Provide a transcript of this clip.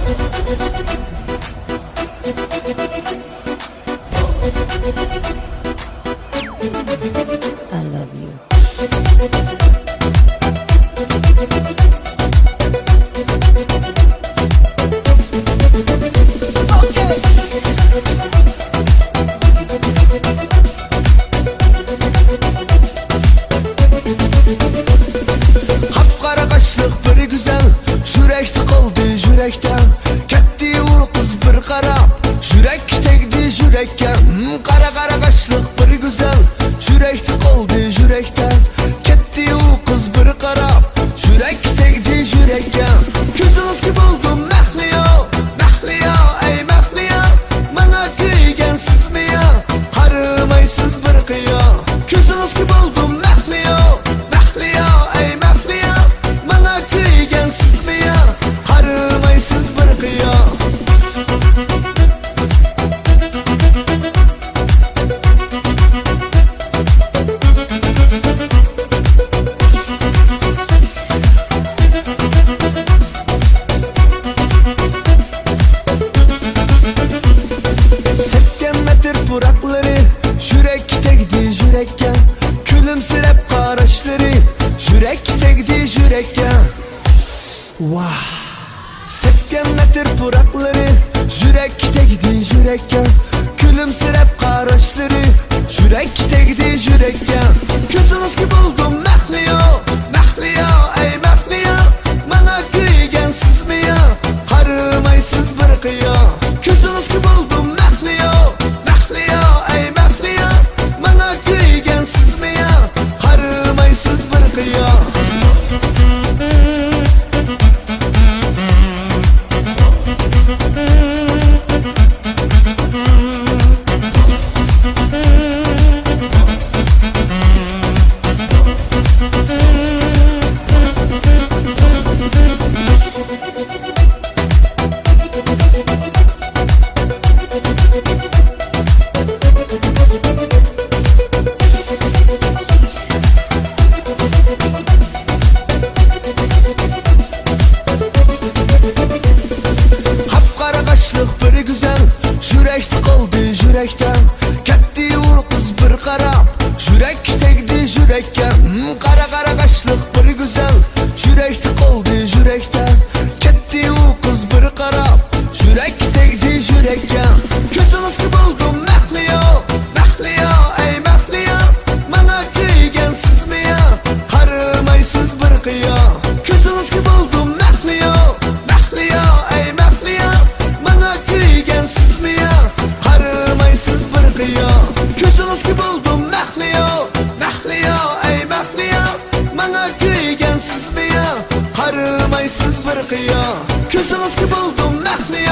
I love you. Kapkara kaşlık bir güzel, yürekte kaldı yürekten. Ketdi ul kız bir karab, yürek tegdi yürekka. Kara kara kaşlık bir güzel, yürekte kaldı yürekten. Ketdi ul kız bir karab, yürek tegdi yürekka. Kızınız gibi oldum mehliya, mehliya ey mehliya. Bana kıygen siz mi ya, harımaysız bir kıya. Kızınız gibi oldum mehliya, mehliya ey mehliya. Bana kıygen siz mi ya, harımaysız bir kıya. Sepkenmetir burakları, yürek tegdi yürekka. Külümsürep karaşları, yürek tegdi yürekka. Vah. Sepkenmetir burakları, yürek tegdi yürekka. Külümsürep karaşları, yürek tegdi yürekka. Kızınız gibi oldum mehliya, mehliya ey mehliya. Bana kıygen siz mi ya, harımaysız bir kıya. Kızınız gibi oldum mehliya, mehliya ey mehliya. Bana kıygen siz mi ya, harımaysız bir kıya. Kapkara kaşlık bir güzel, yürekte kaldı yürekten. Ketdi ul kız bir karab, yürek tegdi yürekka. Kara kara kaşlık bir güzel, yürekte kaldı yürekten. Ketdi ul kız bir karab, yürek tegdi yürekka. Kızınız gibi oldum mehliya, mehliya ey mehliya. Bana kıygen siz mi ya, harımaysız bir kıya. Kızınız gibi oldum mehliya, mehliya ey mehliya. Bana kıygen siz mi ya, harımaysız bir kıya. Kızınız gibi oldum mehliya, mehliya ey mehliya. Bana kıygen siz mi ya, harımaysız bir kıya. Kızınız gibi oldum mehliya.